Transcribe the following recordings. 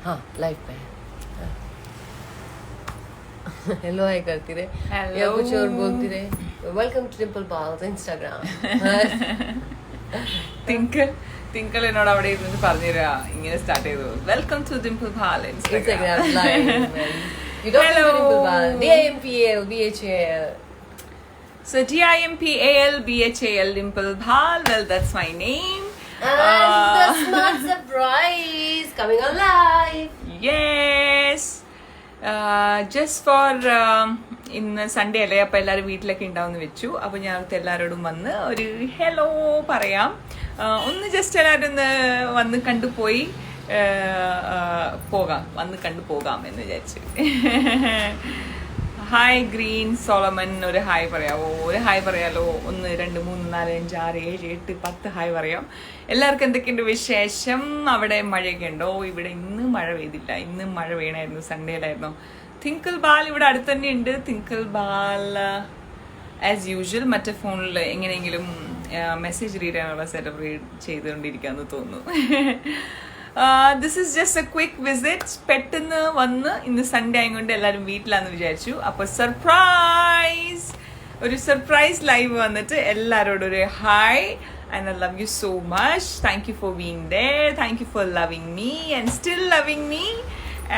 हाँ लाइव पे hello hi करती रहे या कुछ और बोलती रहे. Welcome to Dimple Bal's Instagram. Thinkal എന്നോട് അവിടെ ഇരുന്ന് പറഞ്ഞുതരാ ഇങ്ങനെ സ്റ്റാർട്ട് ചെയ്തു. Welcome to Dimple Bal Instagram live. You don't know Dimple Bal. DIMPAL BHAL. So DIMPAL Dimple Bal. Well, that's my name. And the smart surprise coming on live. Yes. Just for ഇന്ന് Sunday അല്ലേ, അപ്പോൾ എല്ലാവരും വീട്ടിലൊക്കെ ഉണ്ടാവുമെന്ന് വെച്ചു. അപ്പോൾ ഞങ്ങൾക്ക് എല്ലാവരോടും വന്ന് ഒരു ഹലോ പറയാം. ഒന്ന് ജസ്റ്റ് എല്ലാവരും ഒന്ന് വന്ന് കണ്ടുപോയി വന്ന് കണ്ടുപോകാം എന്ന് വിചാരിച്ചു. ഹായ് ഗ്രീൻ സോളമൻ, ഒരു ഹായ് പറയാമോ? ഒരു ഹായ് പറയാലോ? 1 2 3 4 5 6 7 8 10 ഹായ് പറയാം. എല്ലാവർക്കും എന്തൊക്കെയുണ്ട് വിശേഷം? അവിടെ മഴയൊക്കെ ഉണ്ടോ? ഇവിടെ ഇന്ന് മഴ പെയ്തില്ല. ഇന്ന് മഴ വീണായിരുന്നു, സൺഡേയിലായിരുന്നു. തിങ്കിൾ ബാൽ ഇവിടെ അടുത്ത് തന്നെ ഉണ്ട്. തിങ്കിൾ ബാൽ ആസ് യൂഷ്വൽ മറ്റേ ഫോണിൽ എങ്ങനെയെങ്കിലും മെസ്സേജ് റീഡ് ചെയ്യാനുള്ള സെറ്റപ്പ് റീഡ് ചെയ്തുകൊണ്ടിരിക്കാന്ന് തോന്നുന്നു. This is just A quick visit. പെട്ടെന്ന് വന്ന് ഇന്ന് സൺഡേ ആയതുകൊണ്ട് എല്ലാവരും വീട്ടിലാന്ന് വിചാരിച്ചു. അപ്പോൾ ഒരു സർപ്രൈസ് ലൈവ് വന്നിട്ട് എല്ലാവരോടും ഒരു hi. And I love you so much. Thank you for being there. Thank you for loving me and still loving me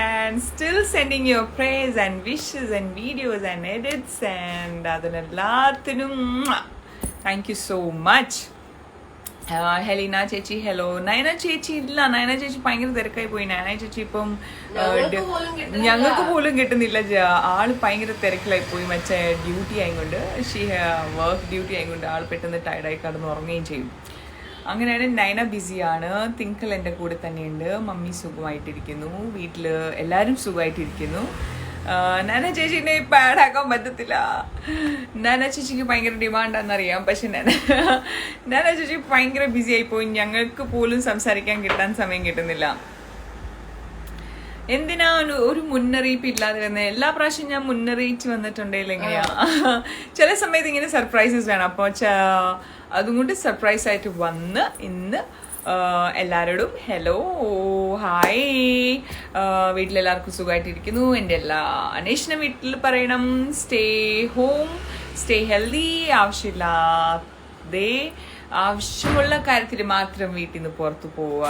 and still sending your praise and wishes and videos and edits and adanellathinum. Thank you so much. Helena ചേച്ചി hello. Nayana ചേച്ചി ഇല്ല, നയന ചേച്ചി ഭയങ്കര തിരക്കായി പോയി. നയന ചേച്ചി ഇപ്പം ഞങ്ങൾക്ക് പോലും കിട്ടുന്നില്ല. ആള് ഭയങ്കര തിരക്കിലായി പോയി. മറ്റേ ഡ്യൂട്ടി ആയതുകൊണ്ട് വർക്ക് ഡ്യൂട്ടി ആയതുകൊണ്ട് ആൾ പെട്ടെന്ന് ടയർഡായി കടന്ന് ഉറങ്ങുകയും ചെയ്യും. അങ്ങനെയാണ് നയന ബിസിയാണ്. തിങ്കൾ എൻ്റെ കൂടെ തന്നെയുണ്ട്. മമ്മി സുഖമായിട്ടിരിക്കുന്നു, വീട്ടിൽ എല്ലാവരും സുഖമായിട്ടിരിക്കുന്നു. നാന ചേച്ചീനെ ഇപ്പം ആഡാക്കാൻ പറ്റത്തില്ല. നാന ചേച്ചിക്ക് ഭയങ്കര ഡിമാൻഡാണെന്നറിയാം. പക്ഷെ നാന ചേച്ചി ഭയങ്കര ബിസി ആയിപ്പോയി. ഞങ്ങൾക്ക് പോലും സംസാരിക്കാൻ സമയം കിട്ടുന്നില്ല. എന്തിനാ ഒരു മുന്നറിയിപ്പ് ഇല്ലാതെ വരുന്നത്? എല്ലാ പ്രാവശ്യം ഞാൻ മുന്നറിയിച്ച് വന്നിട്ടുണ്ടെങ്കിൽ എങ്ങനെയാ? ചില സമയത്ത് ഇങ്ങനെ സർപ്രൈസസ് വേണം. അപ്പോൾ അതുകൊണ്ട് സർപ്രൈസ് ആയിട്ട് വന്ന് ഇന്ന് എല്ലാവരോടും ഹലോ ഹായ്. വീട്ടിലെല്ലാവർക്കും സുഖമായിട്ടിരിക്കുന്നു. എൻ്റെ എല്ലാ അന്വേഷണം വീട്ടിൽ പറയണം. Stay home, stay healthy. ആവശ്യമുള്ള കാര്യത്തിൽ മാത്രം വീട്ടിൽ നിന്ന് പുറത്തു പോവുക.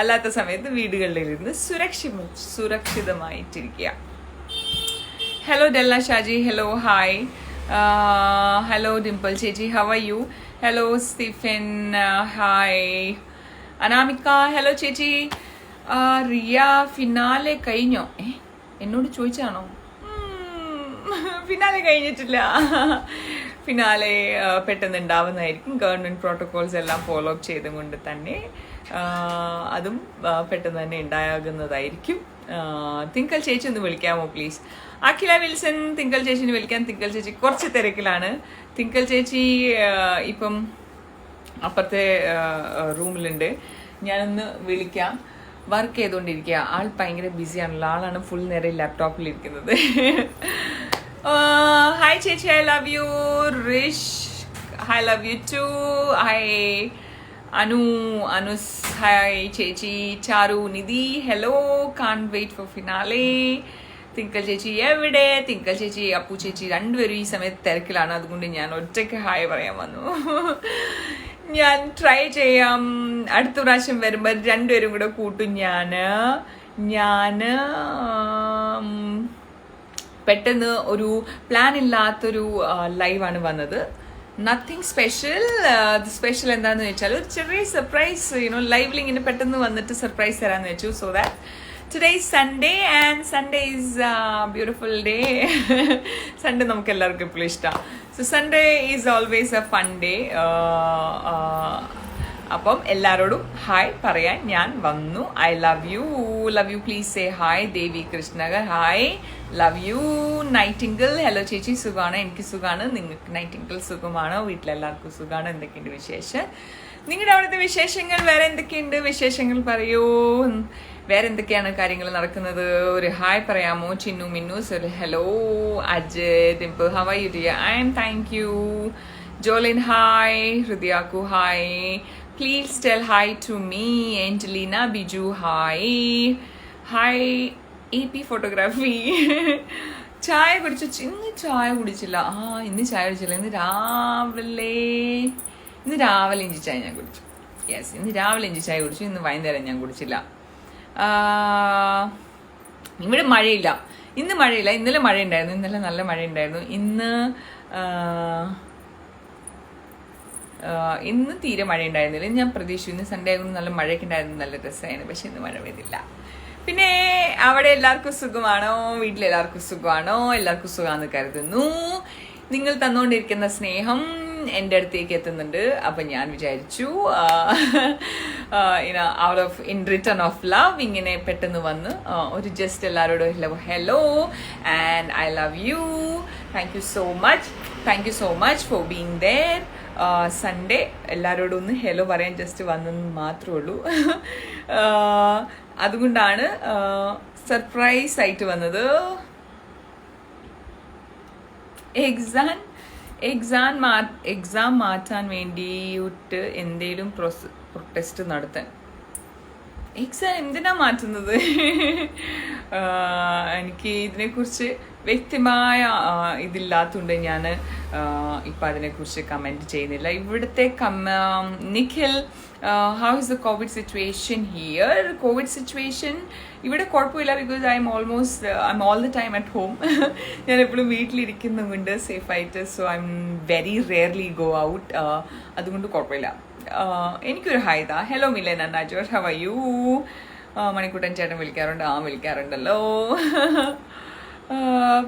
അല്ലാത്ത സമയത്ത് വീടുകളിലിരുന്ന് സുരക്ഷിതമായിട്ടിരിക്കുക. Hello Della Shaji, hello hi. Hello Dimple ചേച്ചി, how are you? Hello Stephen, hi. Anamika, hello ചേച്ചി. റിയ, ഫിനാലെ കഴിഞ്ഞോ? എന്നോട് ചോദിച്ചാണോ? ഫിനാലെ കഴിഞ്ഞിട്ടില്ല. ഫിനാലെ പെട്ടെന്ന് ഉണ്ടാവുന്നതായിരിക്കും. ഗവൺമെൻറ് പ്രോട്ടോകോൾസ് എല്ലാം ഫോളോ അപ്പ് ചെയ്തുകൊണ്ട് തന്നെ അതും പെട്ടെന്ന് തന്നെ ഉണ്ടാകുന്നതായിരിക്കും. തിങ്കൾ ചേച്ചി ഒന്ന് വിളിക്കാമോ പ്ലീസ്? അഖില വിൽസൺ, തിങ്കൾ ചേച്ചിനെ വിളിക്കാൻ. തിങ്കൾ ചേച്ചി കുറച്ച് തിരക്കിലാണ്. തിങ്കൾ ചേച്ചി ഇപ്പം അപ്പുറത്തെ റൂമിലുണ്ട്. ഞാനൊന്ന് വിളിക്കാം. വർക്ക് ചെയ്തുകൊണ്ടിരിക്കുക. ആൾ ഭയങ്കര ബിസിയാണല്ലോ. ആളാണ് ഫുൾ നേരം ലാപ്ടോപ്പിലിരിക്കുന്നത്. ഹായ് ചേച്ചി, I love you. Rish, I love you too. Hi Anus, hi ചേച്ചി. Charu, Nidhi, hello. Can't wait for finale. Thinkal ചേച്ചി എവിടെ? തിങ്കൾ ചേച്ചി, അപ്പു ചേച്ചി രണ്ടുപേരും ഈ സമയത്ത് തിരക്കിലാണ്. അതുകൊണ്ട് ഞാൻ ഒറ്റയ്ക്ക് ഹായ് പറയാൻ വന്നു. ഞാൻ ട്രൈ ചെയ്യാം. അടുത്ത പ്രാവശ്യം വരുമ്പോൾ രണ്ടുപേരും കൂടെ കൂട്ടും. ഞാൻ പെട്ടെന്ന് ഒരു പ്ലാൻ ഇല്ലാത്തൊരു ലൈവാണ് വന്നത്. Nothing special. സ്പെഷ്യൽ എന്താണെന്ന് വെച്ചാൽ ഒരു ചെറിയ സർപ്രൈസ്. ലൈവിൽ ഇങ്ങനെ പെട്ടെന്ന് വന്നിട്ട് സർപ്രൈസ് തരാമെന്ന് വെച്ചു. So that today is Sunday and Sunday is a beautiful day. Sunday നമുക്ക് എല്ലാവർക്കും എപ്പോഴും ഇഷ്ടമാണ്. So Sunday is always a fun day. അപ്പം എല്ലാവരോടും ഹായ് പറയാൻ ഞാൻ വന്നു. I love you please say hi. Devi Krishnagar, hi, love you. Nightingale, hello ചേച്ചി, സുഖമാണ്? എനിക്ക് സുഖമാണ്. നിങ്ങൾക്ക് നൈറ്റിങ്കിൾ സുഖമാണോ? വീട്ടിലെല്ലാവർക്കും സുഖമാണ്. എന്തൊക്കെയുണ്ട് വിശേഷം? നിങ്ങളുടെ അവിടുത്തെ വിശേഷങ്ങൾ, വേറെ എന്തൊക്കെയുണ്ട് വിശേഷങ്ങൾ പറയൂ. വേറെ എന്തൊക്കെയാണ് കാര്യങ്ങൾ നടക്കുന്നത്? ഒരു ഹായ് പറയാമോ? ചിന്നു, മിന്നൂസ്, ഒരു hello. Ajay, Dimple, how are you dear? I am thank you. Jolin, hi. ഹൃദയാക്കു, hi. Please tell hi to me. Angelina Biju, hi. Hi, AP Photography. ചായ കുടിച്ചു. ഇന്ന് ചായ കുടിച്ചില്ല. ഇന്ന് ചായ കുടിച്ചില്ല. ഇന്ന് രാവിലെ ഇഞ്ചി ചായ ഞാൻ കുടിച്ചു. യെസ്, ഇന്ന് രാവിലെ ഇഞ്ചി ചായ കുടിച്ചു. ഇന്ന് വൈകുന്നേരം ഞാൻ കുടിച്ചില്ല. ഇവിടെ മഴയില്ല. ഇന്ന് മഴയില്ല. ഇന്നലെ മഴയുണ്ടായിരുന്നു. ഇന്നലെ നല്ല മഴയുണ്ടായിരുന്നു. ഇന്ന് തീരെ മഴ ഉണ്ടായിരുന്നില്ല. ഞാൻ പ്രതീക്ഷിച്ചു ഇന്ന് സൺഡേ ആയതുകൊണ്ട് നല്ല മഴയൊക്കെ ഉണ്ടായിരുന്നു, നല്ല രസമായിരുന്നു. പക്ഷെ ഇന്ന് മഴ പെയ്തില്ല. പിന്നെ അവിടെ എല്ലാവർക്കും സുഖമാണോ? വീട്ടിലെല്ലാവർക്കും സുഖമാണോ? എല്ലാവർക്കും സുഖമാണെന്ന് കരുതുന്നു. നിങ്ങൾ തന്നുകൊണ്ടിരിക്കുന്ന സ്നേഹം എൻ്റെ അടുത്തേക്ക് എത്തുന്നുണ്ട്. അപ്പം ഞാൻ വിചാരിച്ചു ഇൻ റിട്ടേൺ ഓഫ് ലവ് ഇങ്ങനെ പെട്ടെന്ന് വന്ന് ഒരു ജസ്റ്റ് എല്ലാവരോടും hello and I love U. Thank you so much for being there. Sunday എല്ലാവരോടും ഒന്ന് ഹലോ പറയാൻ ജസ്റ്റ് വന്നെന്ന് മാത്രമേ ഉള്ളൂ. അതുകൊണ്ടാണ് സർപ്രൈസ് ആയിട്ട് വന്നത്. എക്സാം മാറ്റാൻ വേണ്ടിയിട്ട് എന്തേലും പ്രൊട്ടസ്റ്റ് നടത്താൻ. എക്സാം എന്തിനാ മാറ്റുന്നത്? എനിക്ക് ഇതിനെക്കുറിച്ച് വ്യക്തമായ ഇതില്ലാത്തതുകൊണ്ട് ഞാൻ ഇപ്പം അതിനെക്കുറിച്ച് കമൻറ്റ് ചെയ്യുന്നില്ല. ഇവിടുത്തെ Nikhil, how is the Covid situation here? Covid situation ഇവിടെ കുഴപ്പമില്ല. Because I M all the time at home. ഞാൻ എപ്പോഴും വീട്ടിലിരിക്കുന്നുണ്ട് സേഫായിട്ട്. So I am very rarely go out. അതുകൊണ്ട് കുഴപ്പമില്ല. എനിക്കൊരു ഹായ്താ. ഹലോ മിലൻ അണ്ണ George, how are U? Manikuttan ചേട്ടൻ വിളിക്കാറുണ്ടല്ലോ.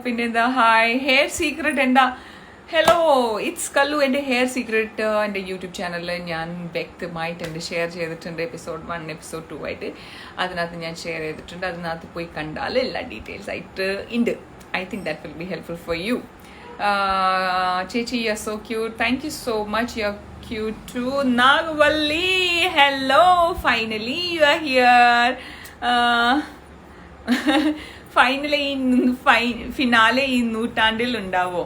പിന്നെന്താ, ഹായ്. ഹെയർ സീക്രട്ട് എന്താ? ഹലോ, ഇറ്റ്സ് കല്ലു. എൻ്റെ ഹെയർ സീക്രട്ട് എൻ്റെ യൂട്യൂബ് ചാനലിൽ ഞാൻ വ്യക്തമായിട്ട് എൻ്റെ ഷെയർ ചെയ്തിട്ടുണ്ട്. എപ്പിസോഡ് 1, എപ്പിസോഡ് 2 ആയിട്ട് അതിനകത്ത് ഞാൻ ഷെയർ ചെയ്തിട്ടുണ്ട്. അതിനകത്ത് പോയി കണ്ടാൽ എല്ലാ ഡീറ്റെയിൽസ് ആയിട്ട് ഉണ്ട്. I think that will be helpful for you. ചേച്ചി, you are so cute. Thank you so much. You are cute too. Nagvalli, hello, finally you are here. Finally finale ഈ നൂറ്റാണ്ടിൽ ഉണ്ടാവോ?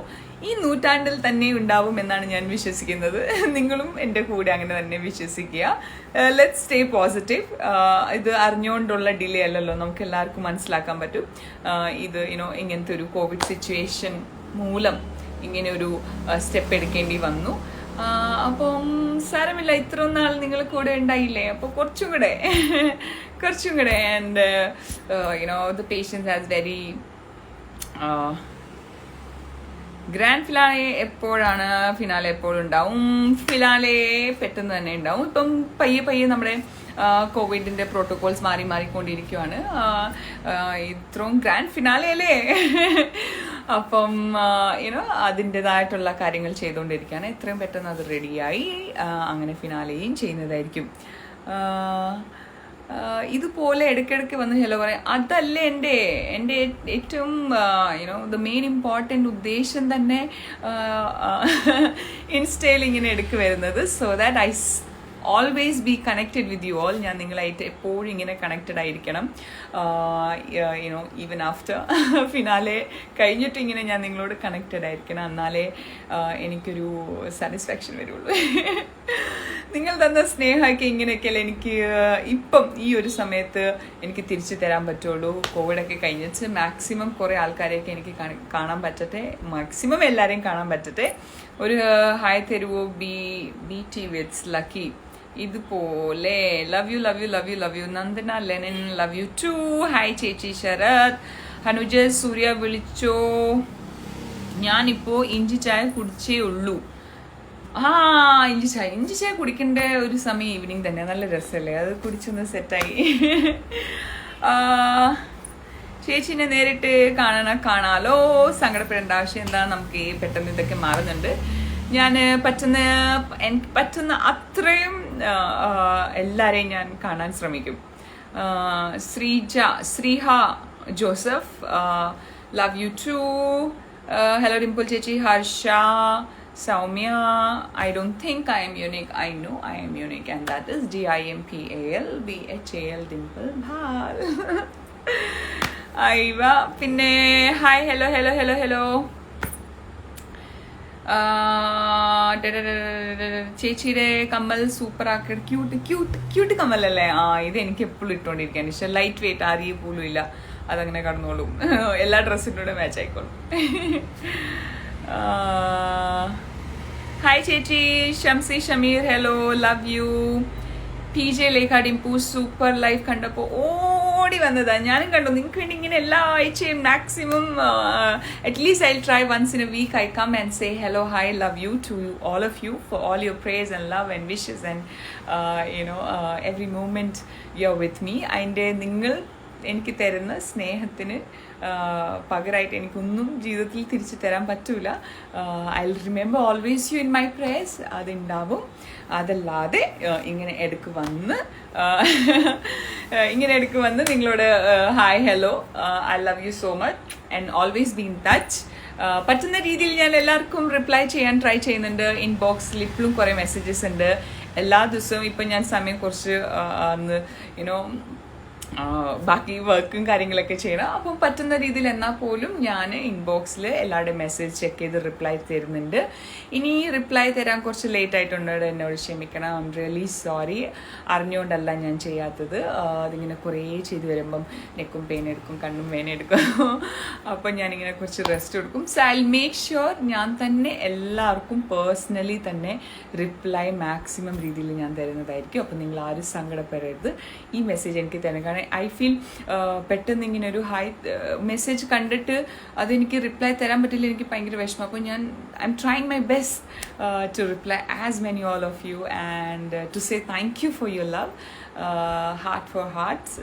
ഈ നൂറ്റാണ്ടിൽ തന്നെ ഉണ്ടാവും എന്നാണ് ഞാൻ വിശ്വസിക്കുന്നത്. നിങ്ങളും എൻ്റെ കൂടെ അങ്ങനെ തന്നെ വിശ്വസിക്കുക. Let's stay positive. ഇത് അറിഞ്ഞുകൊണ്ടുള്ള ഡിലേ അല്ലല്ലോ, നമുക്ക് എല്ലാവർക്കും മനസ്സിലാക്കാൻ പറ്റും. ഇത് ഇങ്ങനത്തെ ഒരു കോവിഡ് സിറ്റുവേഷൻ മൂലം ഇങ്ങനെ ഒരു സ്റ്റെപ്പ് എടുക്കേണ്ടി വന്നു. അപ്പം സാരമില്ല, ഇത്ര നാൾ നിങ്ങൾ കൂടെ ഉണ്ടായില്ലേ, അപ്പോൾ കുറച്ചും കൂടെ and the patience has very grand finale എപ്പോഴാണ്? ഫിനാലെ എപ്പോഴുണ്ടാവും? ഫിനാലെ പെട്ടെന്ന് തന്നെ ഉണ്ടാവും. ഇപ്പം പയ്യെ നമ്മുടെ കോവിഡിൻ്റെ പ്രോട്ടോകോൾസ് മാറിക്കൊണ്ടിരിക്കുകയാണ്. ഇത്രയും ഗ്രാൻഡ് ഫിനാലെ അല്ലേ? അപ്പം അതിൻ്റെതായിട്ടുള്ള കാര്യങ്ങൾ ചെയ്തുകൊണ്ടിരിക്കുകയാണ്. എത്രയും പെട്ടെന്ന് അത് റെഡിയായി അങ്ങനെ ഫിനാലെയും ചെയ്യുന്നതായിരിക്കും. ഇതുപോലെ ഇടയ്ക്കിടയ്ക്ക് വന്ന് ഹലോ പറയാം, അതല്ലേ എൻ്റെ ഏറ്റവും ദ മെയിൻ ഇമ്പോർട്ടൻ്റ് ഉദ്ദേശം തന്നെ ഇൻസ്റ്റയിൽ ഇങ്ങനെ എടുക്ക് വരുന്നത്. So that I always be connected with you all. ഞാൻ നിങ്ങളായിട്ട് എപ്പോഴും ഇങ്ങനെ കണക്റ്റഡ് ആയിരിക്കണം. ഈവൻ ആഫ്റ്റർ ഫിനാലെ കഴിഞ്ഞിട്ട് ഇങ്ങനെ ഞാൻ നിങ്ങളോട് കണക്റ്റഡ് ആയിരിക്കണം. എന്നാലേ എനിക്കൊരു സാറ്റിസ്ഫാക്ഷൻ വരുള്ളൂ. നിങ്ങൾ തന്ന സ്നേഹമൊക്കെ ഇങ്ങനെയൊക്കെയല്ലേ എനിക്ക് ഇപ്പം ഈ ഒരു സമയത്ത് എനിക്ക് തിരിച്ചു തരാൻ പറ്റുള്ളൂ. കോവിഡൊക്കെ കഴിഞ്ഞിട്ട് മാക്സിമം കുറേ ആൾക്കാരെയൊക്കെ എനിക്ക് കാണാൻ പറ്റട്ടെ, മാക്സിമം എല്ലാവരെയും കാണാൻ പറ്റട്ടെ. ഒരു ഹായ് തരുവോ? BT wits lucky. ഇതുപോലെ love you. Nandana Lenin, love you too. Hi ചേച്ചി ശരത്. ഹനുജ സൂര്യ വിളിച്ചോ? ഞാനിപ്പോൾ ഇഞ്ചി ചായ കുടിച്ചേ ഉള്ളൂ. ഇഞ്ചി ചായ കുടിക്കേണ്ട ഒരു സമയം ഈവനിങ് തന്നെ. നല്ല രസമല്ലേ അത് കുടിച്ചൊന്ന് സെറ്റായി. ചേച്ചീനെ നേരിട്ട് കാണാലോ. സങ്കടപ്പെടേണ്ട ആവശ്യം എന്താ, നമുക്ക് പെട്ടെന്ന് ഇതൊക്കെ മാറുന്നുണ്ട്. ഞാൻ എനിക്ക് പറ്റുന്ന അത്രയും എല്ലാവരെയും ഞാൻ കാണാൻ ശ്രമിക്കും. Sreeha Joseph, love you too. Hello Dimple ചേച്ചി. Harsha, Saumya, I don't think I am unique. I know I am unique, and that is DIMPALBHAL Dimple Bhal. Aiva, pinne hi, hello. ചേച്ചിയുടെ കമ്മൽ സൂപ്പർ ആക്കി ക്യൂട്ട് കമ്മലല്ലേ. ഇത് എനിക്ക് എപ്പോഴും ഇട്ടുകൊണ്ടിരിക്കാൻ ഇഷ്ടം. ലൈറ്റ് വെയിറ്റ്, ആരിയെ പോലും ഇല്ല, അതങ്ങനെ കടന്നോളും. എല്ലാ ഡ്രസ്സിൻ്റെ മാച്ച് ആയിക്കോളും. ഹായ് ചേച്ചി. Shamsi Shameer hello, love you. PJ Lekha Dimpu super life കണ്ടപ്പോൾ ഓടി വന്നതാ. ഞാനും കണ്ടു. നിങ്ങൾക്ക് വേണ്ടി ഇങ്ങനെ എല്ലാ ആഴ്ചയും maximum at least I try once in a week I come and say hello hi love you to all of you for all your praise and love and wishes and every moment you're with me. അതിൻ്റെ നിങ്ങൾ എനിക്ക് തരുന്ന സ്നേഹത്തിന് പകരമായിട്ട് എനിക്കൊന്നും ജീവിതത്തിൽ തിരിച്ചു തരാൻ പറ്റൂല. I will remember always you in my prayers. അതുണ്ടാവും. അതല്ലാതെ ഇങ്ങനെ ഇടയ്ക്ക് വന്ന് നിങ്ങളോട് hi hello I love you so much and always be in touch. പറ്റുന്ന രീതിയിൽ ഞാൻ എല്ലാവർക്കും റിപ്ലൈ ചെയ്യാൻ ട്രൈ ചെയ്യുന്നുണ്ട്. ഇൻബോക്സിൽ ഇപ്പോഴും കുറേ മെസ്സേജസ് ഉണ്ട്. എല്ലാ ദിവസവും ഇപ്പം ഞാൻ സമയം കുറച്ച് ബാക്കി വർക്കും കാര്യങ്ങളൊക്കെ ചെയ്യണം. അപ്പം പറ്റുന്ന രീതിയിൽ എന്നാൽ പോലും ഞാൻ ഇൻബോക്സിൽ എല്ലാവരുടെയും മെസ്സേജ് ചെക്ക് ചെയ്ത് റിപ്ലൈ തരുന്നുണ്ട്. ഇനി റിപ്ലൈ തരാൻ കുറച്ച് ലേറ്റ് ആയിട്ടുണ്ട്, എന്നോട് ക്ഷമിക്കണം. I am really sorry. അറിഞ്ഞുകൊണ്ടല്ല ഞാൻ ചെയ്യാത്തത്. അതിങ്ങനെ കുറേ ചെയ്ത് വരുമ്പം നെക്കും പെയിൻ എടുക്കും, കണ്ണും വേന എടുക്കും. അപ്പം ഞാനിങ്ങനെ കുറച്ച് റെസ്റ്റ് എടുക്കും. സോ ഐ മേക്ക് ഷുവർ ഞാൻ തന്നെ എല്ലാവർക്കും പേഴ്സണലി തന്നെ റിപ്ലൈ മാക്സിമം രീതിയിൽ ഞാൻ തരുന്നതായിരിക്കും. അപ്പം നിങ്ങൾ ആരും സങ്കടപ്പെടരുത്. ഈ മെസ്സേജ് എനിക്ക് തരണം. കാരണം ഐ ഫീൽ പെട്ടെന്ന് ഇങ്ങനെ ഒരു മെസ്സേജ് കണ്ടിട്ട് അതെനിക്ക് റിപ്ലൈ തരാൻ പറ്റില്ല, എനിക്ക് ഭയങ്കര വിഷമം. അപ്പോൾ ഞാൻ I am trying my best to reply as many all of you and to say thank you for your love. Heart for hearts,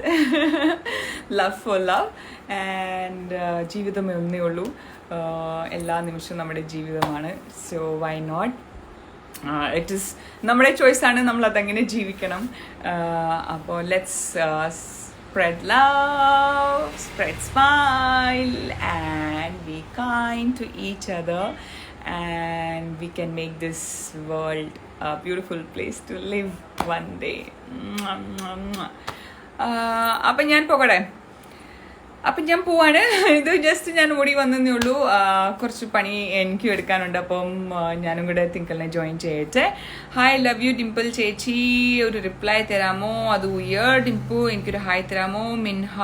love for love. And ജീവിതം ഒന്നേ ഉള്ളൂ. എല്ലാ നിമിഷവും നമ്മുടെ ജീവിതമാണ്. So why not? It is നമ്മുടെ ചോയ്സാണ്, നമ്മൾ അതങ്ങനെ ജീവിക്കണം. അപ്പോൾ let's spread love, spread smile and be kind to each other and we can make this world a beautiful place to live one day. അപ്പം ഞാൻ പോകട്ടെ. അപ്പം ഞാൻ പോവാണ്. ഇത് ജസ്റ്റ് ഞാൻ ഓടി വന്നതേ ഉള്ളൂ. കുറച്ച് പണി എനിക്കും എടുക്കാനുണ്ട്. അപ്പം ഞാനും കൂടെ തിങ്കളിനെ ജോയിൻ ചെയ്യട്ടെ. ഹായ് ലവ് യു ഡിംപിൾ ചേച്ചി, ഒരു റിപ്ലൈ തരാമോ? അത് ഉയർ ഡിംപു, എനിക്കൊരു ഹായ് തരാമോ? മിൻഹ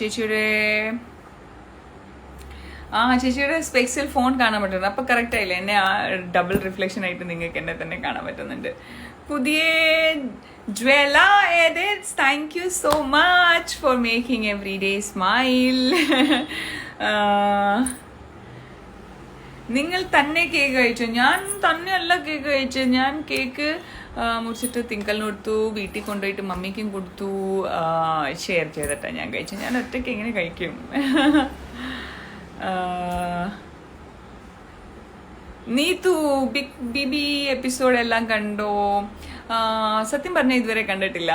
ചേച്ചിയുടെ ചേച്ചിയുടെ സ്പെക്സിൽ ഫോൺ കാണാൻ പറ്റുന്നുണ്ട്. അപ്പം കറക്റ്റ് ആയില്ലേ, എന്നെ ഡബിൾ റിഫ്ലക്ഷൻ ആയിട്ട് നിങ്ങൾക്ക് എന്നെ തന്നെ കാണാൻ പറ്റുന്നുണ്ട്. പുതിയ Jwala edits, thank you so much for making every day smile. നിങ്ങൾ തന്നെ കേക്ക് കഴിച്ചു? ഞാൻ തന്നെയല്ല കേക്ക് കഴിച്ചത്. ഞാൻ കേക്ക് മുറിച്ചിട്ട് തിങ്കളിന് കൊടുത്തു, വീട്ടിൽ കൊണ്ടുപോയിട്ട് മമ്മിക്കും കൊടുത്തു, ഷെയർ ചെയ്തിട്ടാണ് ഞാൻ കഴിച്ചത്. ഞാൻ ഒറ്റയ്ക്ക് എങ്ങനെ കഴിക്കും? നീതു ബിഗ് ബിബി എപ്പിസോഡ് എല്ലാം കണ്ടോ? സത്യം പറഞ്ഞാൽ ഇതുവരെ കണ്ടിട്ടില്ല.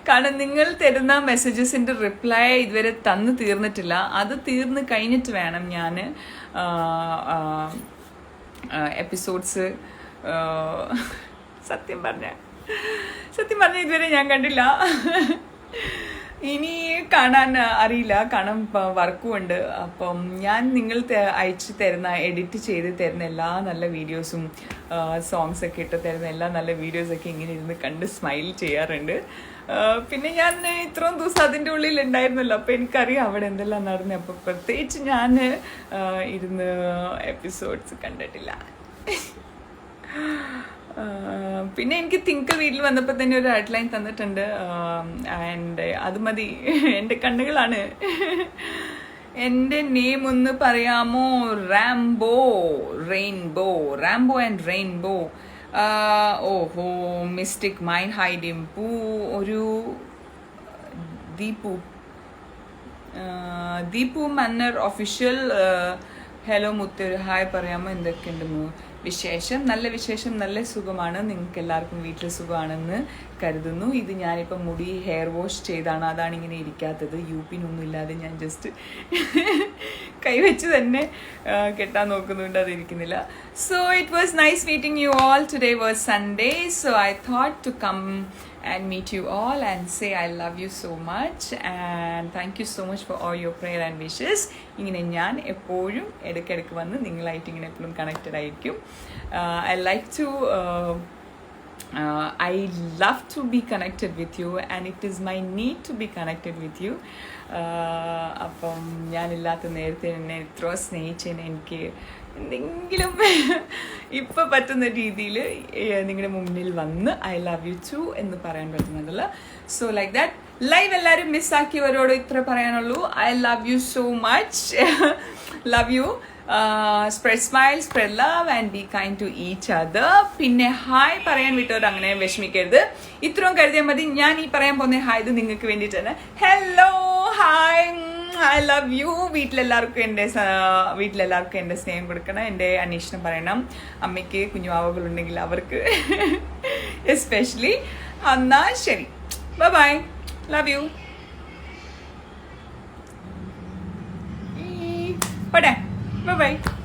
കാരണം നിങ്ങൾ തരുന്ന മെസ്സേജസിൻ്റെ റിപ്ലൈ ഇതുവരെ തന്നു തീർന്നിട്ടില്ല. അത് തീർന്ന് കഴിഞ്ഞിട്ട് വേണം ഞാൻ എപ്പിസോഡ്സ്. സത്യം പറഞ്ഞാൽ ഇതുവരെ ഞാൻ കണ്ടില്ല. ഇനി കാണാൻ അറിയില്ല, കാണാൻ വർക്കും ഉണ്ട്. അപ്പം ഞാൻ നിങ്ങൾ അയച്ചു തരുന്ന, എഡിറ്റ് ചെയ്ത് തരുന്ന എല്ലാ നല്ല വീഡിയോസും സോങ്സൊക്കെ ഇട്ട് തരുന്ന എല്ലാ നല്ല വീഡിയോസൊക്കെ ഇങ്ങനെ ഇരുന്ന് കണ്ട് സ്മൈൽ ചെയ്യാറുണ്ട്. പിന്നെ ഞാൻ ഇത്രയും ദിവസം അതിൻ്റെ ഉള്ളിൽ ഉണ്ടായിരുന്നല്ലോ, അപ്പോൾ എനിക്കറിയാം അവിടെ എന്തെല്ലാം നടന്നത്. അപ്പോൾ പ്രത്യേകിച്ച് ഞാൻ ഇരുന്ന് എപ്പിസോഡ്സ് കണ്ടിട്ടില്ല. പിന്നെ എനിക്ക് തിങ്കൾ വീട്ടിൽ വന്നപ്പോൾ തന്നെ ഒരു ഹെഡ്ലൈൻ തന്നിട്ടുണ്ട്. ആൻഡ് അത് മതി, എൻ്റെ കണ്ണുകളാണ്. എൻ്റെ നെയിം ഒന്ന് പറയാമോ? Rambo and rainbow. ഓഹോ, മിസ്റ്റേക്ക് മൈൻഡ്. ഹൈ ഡിംപു. ഒരു ദീപു മന്നർ ഒഫീഷ്യൽ. ഹലോ മുത്ത്, ഒരു ഹായ് പറയാമോ? എന്തൊക്കെയുണ്ട് വിശേഷം? നല്ല വിശേഷം, നല്ല സുഖമാണ്. നിങ്ങൾക്ക് എല്ലാവർക്കും വീട്ടിൽ സുഖമാണെന്ന് കരുതുന്നു. ഇത് ഞാനിപ്പം മുടി ഹെയർ വാഷ് ചെയ്താണ്, അതാണ് ഇങ്ങനെ ഇരിക്കാത്തത്. യൂപ്പിനൊന്നും ഇല്ലാതെ ഞാൻ ജസ്റ്റ് കൈവച്ച് തന്നെ കെട്ടാൻ നോക്കുന്നുണ്ട്, അതിരിക്കുന്നില്ല. So it was nice meeting you all. Today was Sunday, so I thought to come and meet you all and say I love you so much and thank you so much for all your prayer and wishes. ഇങ്ങനെ ഞാൻ എപ്പോഴും ഇടയ്ക്കിടയ്ക്ക് വന്ന് നിങ്ങളായിട്ട് ഇങ്ങനെ എപ്പോഴും connected ആയിരിക്കും. I like to I love to be connected with you and it is my need to be connected with you. അപ്പം ഞാനില്ലാത്ത നേരത്തെ എന്നെ ഇത്ര സ്നേഹിച്ചതിന് എനിക്ക് എന്തെങ്കിലും ഇപ്പം പറ്റുന്ന രീതിയിൽ നിങ്ങളുടെ മുന്നിൽ വന്ന് ഐ ലവ് യു ടു എന്ന് പറയാൻ പറ്റുന്നുണ്ടല്ലോ. So like that. ലൈവ് എല്ലാവരും മിസ്സാക്കിയവരോട് ഇത്ര പറയാനുള്ളൂ. I love you so much. Love you. Spread smile, spread love and be kind to each other. പിന്നെ ഹായ് പറയാൻ വിട്ടവർ അങ്ങനെ വിഷമിക്കരുത്. ഇത്രയും കരുതിയാൽ മതി. ഞാൻ ഈ പറയാൻ പോകുന്ന ഹായ് ഇത് നിങ്ങൾക്ക് വേണ്ടിയിട്ടാണ്. Hello, hi, I love you. വീട്ടിലെല്ലാവർക്കും എൻ്റെ സ്നേഹം കൊടുക്കണം. എൻ്റെ അന്വേഷണം പറയണം. അമ്മയ്ക്ക് കുഞ്ഞുവാവകളുണ്ടെങ്കിൽ അവർക്ക് എസ്പെഷ്യലി. എന്നാ ശരി, bye, love you. Bye bye.